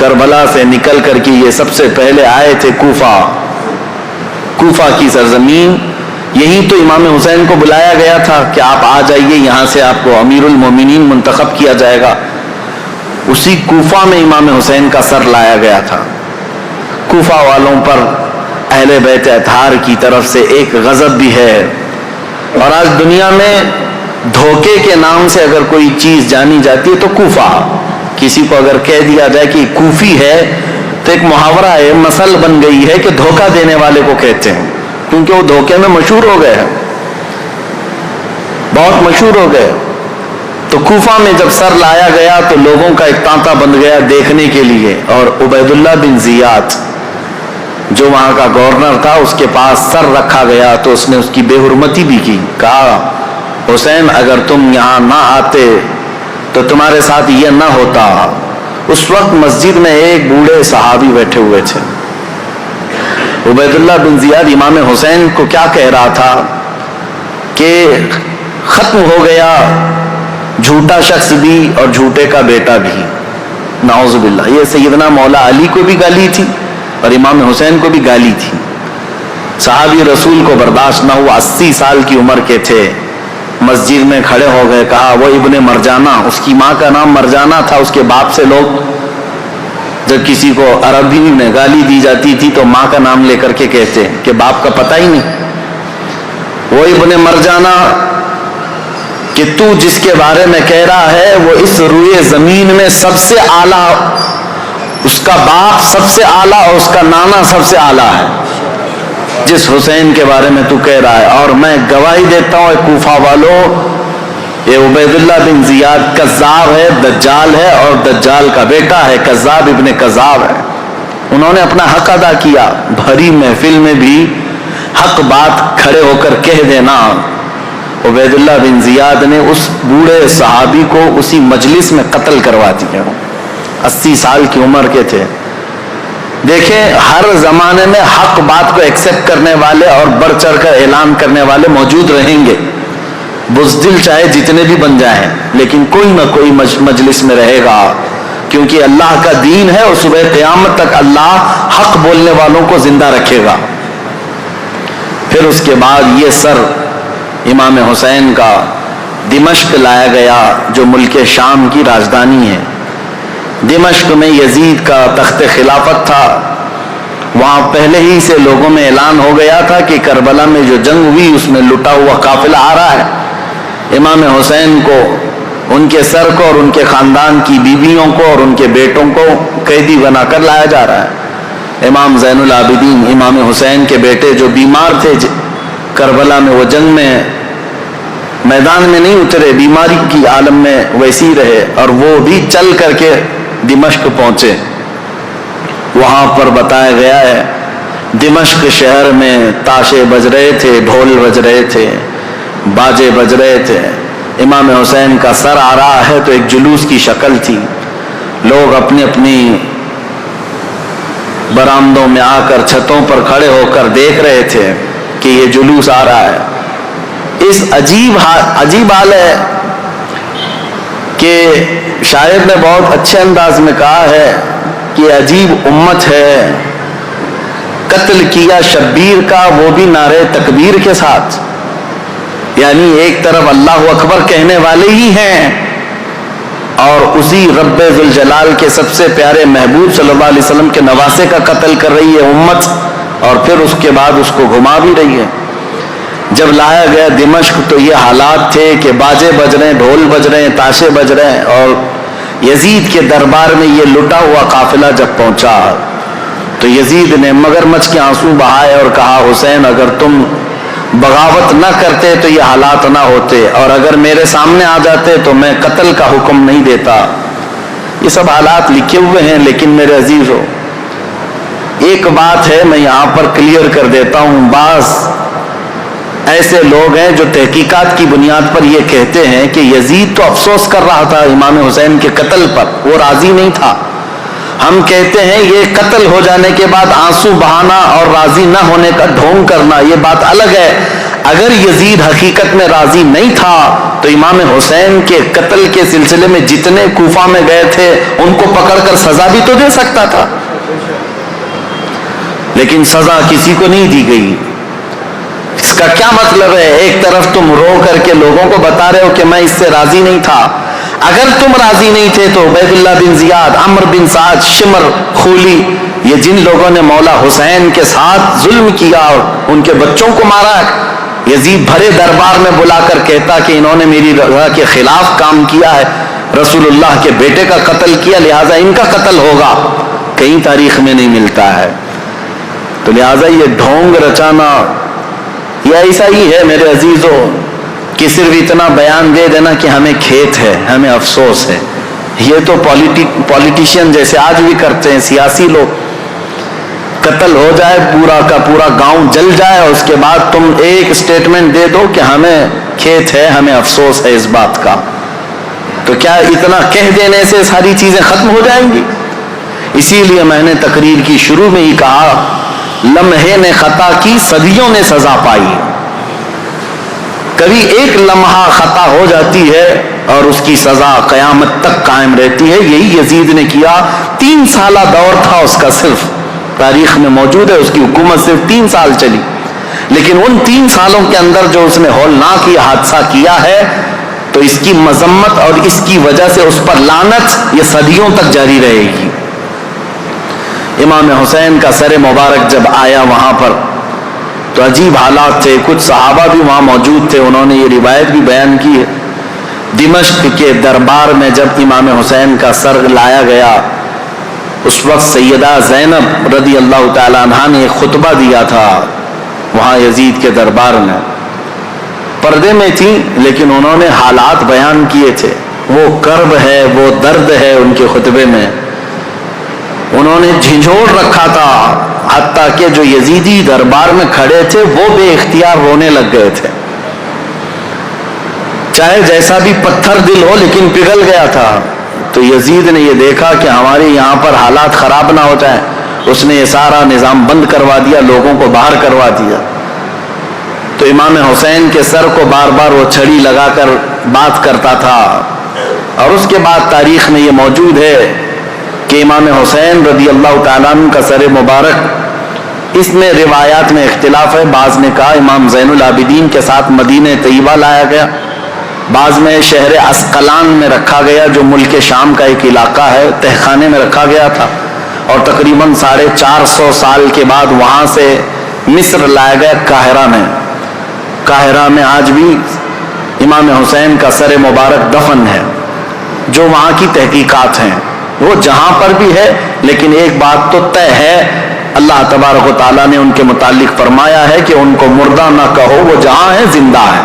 کربلا سے نکل کر کے یہ سب سے پہلے آئے تھے کوفہ کی سرزمین. یہی تو امام حسین کو بلایا گیا تھا کہ آپ آ جائیے، یہاں سے آپ کو امیر المومنین منتخب کیا جائے گا. اسی کوفہ میں امام حسین کا سر لایا گیا تھا. کوفہ والوں پر اہل بیت اطہار کی طرف سے ایک غضب بھی ہے. اور آج دنیا میں دھوکے کے نام سے اگر کوئی چیز جانی جاتی ہے تو کوفہ. کسی کو اگر کہہ دیا جائے کہ کوفی ہے تو ایک محاورہ ہے، مثل بن گئی ہے کہ دھوکہ دینے والے کو کہتے ہیں، کیونکہ وہ دھوکے میں مشہور ہو گئے ہیں، بہت مشہور ہو گئے. تو کوفہ میں جب سر لایا گیا تو لوگوں کا ایک تانتا بند گیا دیکھنے کے لیے. اور عبید اللہ بن زیاد جو وہاں کا گورنر تھا، اس کے پاس سر رکھا گیا تو اس نے اس کی بے حرمتی بھی کی. کہا حسین اگر تم یہاں نہ آتے تو تمہارے ساتھ یہ نہ ہوتا. اس وقت مسجد میں ایک بوڑھے صحابی بیٹھے ہوئے تھے. عبید اللہ بن زیاد امام حسین کو کیا کہہ رہا تھا کہ ختم ہو گیا جھوٹا شخص بھی اور جھوٹے کا بیٹا بھی، نعوذ باللہ. یہ سیدنا مولا علی کو بھی گالی تھی اور امام حسین کو بھی گالی تھی. صحابی رسول کو برداشت نہ ہوا، 80 سال کی عمر کے تھے، مسجد میں کھڑے ہو گئے. کہا وہ ابن مرجانہ، اس کی ماں کا نام مرجانہ تھا. اس کے باپ سے لوگ جب کسی کو عربی میں گالی دی جاتی تھی تو ماں کا نام لے کر کے کہتے کہ باپ کا پتہ ہی نہیں. وہ ابن مرجانہ کہ تو جس کے بارے میں کہہ رہا ہے وہ اس روئے زمین میں سب سے اعلیٰ، اس کا باپ سب سے اعلیٰ اور اس کا نانا سب سے اعلیٰ ہے جس حسین کے بارے میں تو کہہ رہا ہے. اور میں گواہی دیتا ہوں اے کوفہ والوں، یہ عبید اللہ بن زیاد کذاب ہے، دجال ہے اور دجال کا بیٹا ہے، کذاب ابن کذاب ہے. انہوں نے اپنا حق ادا کیا. بھری محفل میں بھی حق بات کھڑے ہو کر کہہ دینا. عبید اللہ بن زیاد نے اس بوڑھے صحابی کو اسی مجلس میں قتل کروا دیا. 80 سال کی عمر کے تھے. دیکھیں ہر زمانے میں حق بات کو ایکسپٹ کرنے والے اور بڑھ چڑھ کر اعلان کرنے والے موجود رہیں گے. بزدل چاہے جتنے بھی بن جائیں لیکن کوئی نہ کوئی مجلس میں رہے گا، کیونکہ اللہ کا دین ہے اور صبح قیامت تک اللہ حق بولنے والوں کو زندہ رکھے گا. پھر اس کے بعد یہ سر امام حسین کا دمشق لایا گیا جو ملک شام کی راجدھانی ہے. دمشق میں یزید کا تخت خلافت تھا. وہاں پہلے ہی سے لوگوں میں اعلان ہو گیا تھا کہ کربلا میں جو جنگ ہوئی اس میں لٹا ہوا قافلہ آ رہا ہے. امام حسین کو، ان کے سر کو اور ان کے خاندان کی بیویوں کو اور ان کے بیٹوں کو قیدی بنا کر لایا جا رہا ہے. امام زین العابدین امام حسین کے بیٹے جو بیمار تھے کربلا میں، وہ جنگ میں میدان میں نہیں اترے، بیماری کی عالم میں ویسی رہے اور وہ بھی چل کر کے دمشق پہنچے. وہاں پر بتایا گیا ہے دمشق شہر میں تاشے بج رہے تھے، ڈھول بج رہے تھے، باجے بج رہے تھے. امام حسین کا سر آ رہا ہے تو ایک جلوس کی شکل تھی. لوگ اپنی اپنی برآمدوں میں آ کر چھتوں پر کھڑے ہو کر دیکھ رہے تھے کہ یہ جلوس آ رہا ہے. اس عجیب حال ہے کہ شاعر نے بہت اچھے انداز میں کہا ہے کہ عجیب امت ہے، قتل کیا شبیر کا وہ بھی نعرے تکبیر کے ساتھ. یعنی ایک طرف اللہ اکبر کہنے والے ہی ہیں اور اسی رب ذوالجلال کے سب سے پیارے محبوب صلی اللہ علیہ وسلم کے نواسے کا قتل کر رہی ہے امت، اور پھر اس کے بعد اس کو گھما بھی رہی ہے. جب لایا گیا دمشق تو یہ حالات تھے کہ باجے بج رہے ہیں، ڈھول بج رہے ہیں، تاشے بج رہے ہیں. اور یزید کے دربار میں یہ لٹا ہوا قافلہ جب پہنچا تو یزید نے مگرمچھ کے آنسو بہائے اور کہا حسین اگر تم بغاوت نہ کرتے تو یہ حالات نہ ہوتے، اور اگر میرے سامنے آ جاتے تو میں قتل کا حکم نہیں دیتا. یہ سب حالات لکھے ہوئے ہیں. لیکن میرے عزیزو ایک بات ہے میں یہاں پر کلیئر کر دیتا ہوں. بعض ایسے لوگ ہیں جو تحقیقات کی بنیاد پر یہ کہتے ہیں کہ یزید تو افسوس کر رہا تھا امام حسین کے قتل پر، وہ راضی نہیں تھا. ہم کہتے ہیں یہ قتل ہو جانے کے بعد آنسو بہانا اور راضی نہ ہونے کا ڈھونگ کرنا یہ بات الگ ہے. اگر یزید حقیقت میں راضی نہیں تھا تو امام حسین کے قتل کے سلسلے میں جتنے کوفہ میں گئے تھے ان کو پکڑ کر سزا بھی تو دے سکتا تھا، لیکن سزا کسی کو نہیں دی گئی۔ اس کا کیا مطلب ہے؟ ایک طرف تم رو کر کے لوگوں کو بتا رہے ہو کہ میں اس سے راضی نہیں تھا، اگر تم راضی نہیں تھے تو عبید اللہ بن زیاد، عمرو بن سعد، شمر، خولی، یہ جن لوگوں نے مولا حسین کے ساتھ ظلم کیا اور ان کے بچوں کو مارا، یزید بھرے دربار میں بلا کر کہتا کہ انہوں نے میری رضا کے خلاف کام کیا ہے، رسول اللہ کے بیٹے کا قتل کیا، لہٰذا ان کا قتل ہوگا، کہیں تاریخ میں نہیں ملتا ہے۔ تو لہٰذا یہ ڈھونگ رچانا یہ ایسا ہی ہے میرے عزیزوں کہ صرف اتنا بیان دے دینا کہ ہمیں کھیت ہے، ہمیں افسوس ہے، یہ تو پولیٹیشین جیسے آج بھی کرتے ہیں، سیاسی لوگ، قتل ہو جائے، پورا کا پورا گاؤں جل جائے اور اس کے بعد تم ایک اسٹیٹمنٹ دے دو کہ ہمیں کھیت ہے، ہمیں افسوس ہے اس بات کا، تو کیا اتنا کہہ دینے سے ساری چیزیں ختم ہو جائیں گی؟ اسی لیے میں نے تقریر کی شروع میں ہی کہا، لمحے نے خطا کی، صدیوں نے سزا پائی۔ کبھی ایک لمحہ خطا ہو جاتی ہے اور اس کی سزا قیامت تک قائم رہتی ہے، یہی یزید نے کیا۔ 3 سالہ دور تھا اس کا، صرف تاریخ میں موجود ہے، اس کی حکومت صرف 3 سال چلی، لیکن ان 3 سالوں کے اندر جو اس نے ہولناک یہ حادثہ کیا ہے، تو اس کی مذمت اور اس کی وجہ سے اس پر لعنت یہ صدیوں تک جاری رہے گی۔ امام حسین کا سر مبارک جب آیا وہاں پر تو عجیب حالات تھے، کچھ صحابہ بھی وہاں موجود تھے، انہوں نے یہ روایت بھی بیان کی ہے۔ دمشق کے دربار میں جب امام حسین کا سر لایا گیا، اس وقت سیدہ زینب رضی اللہ تعالی عنہا نے ایک خطبہ دیا تھا وہاں یزید کے دربار میں، پردے میں تھی لیکن انہوں نے حالات بیان کیے تھے، وہ کرب ہے، وہ درد ہے ان کے خطبے میں، انہوں نے جھنجھوڑ رکھا تھا، حتیٰ کہ جو یزیدی دربار میں کھڑے تھے وہ بے اختیار رونے لگ گئے تھے، چاہے جیسا بھی پتھر دل ہو لیکن پگھل گیا تھا۔ تو یزید نے یہ دیکھا کہ ہمارے یہاں پر حالات خراب نہ ہو جائیں، اس نے یہ سارا نظام بند کروا دیا، لوگوں کو باہر کروا دیا۔ تو امام حسین کے سر کو بار بار وہ چھڑی لگا کر بات کرتا تھا، اور اس کے بعد تاریخ میں یہ موجود ہے کہ امام حسین رضی اللہ تعالیٰ عنہ کا سر مبارک، اس میں روایات میں اختلاف ہے، بعض نے کہا امام زین العابدین کے ساتھ مدینہ طیبہ لایا گیا، بعض میں شہر عسقلان میں رکھا گیا جو ملک شام کا ایک علاقہ ہے، تہخانے میں رکھا گیا تھا، اور تقریباً 450 سال کے بعد وہاں سے مصر لایا گیا قاہرہ میں۔ قاہرہ میں آج بھی امام حسین کا سر مبارک دفن ہے، جو وہاں کی تحقیقات ہیں وہ جہاں پر بھی ہے، لیکن ایک بات تو طے ہے، اللہ تبارک و تعالیٰ نے ان کے متعلق فرمایا ہے کہ ان کو مردہ نہ کہو، وہ جہاں ہے زندہ ہے۔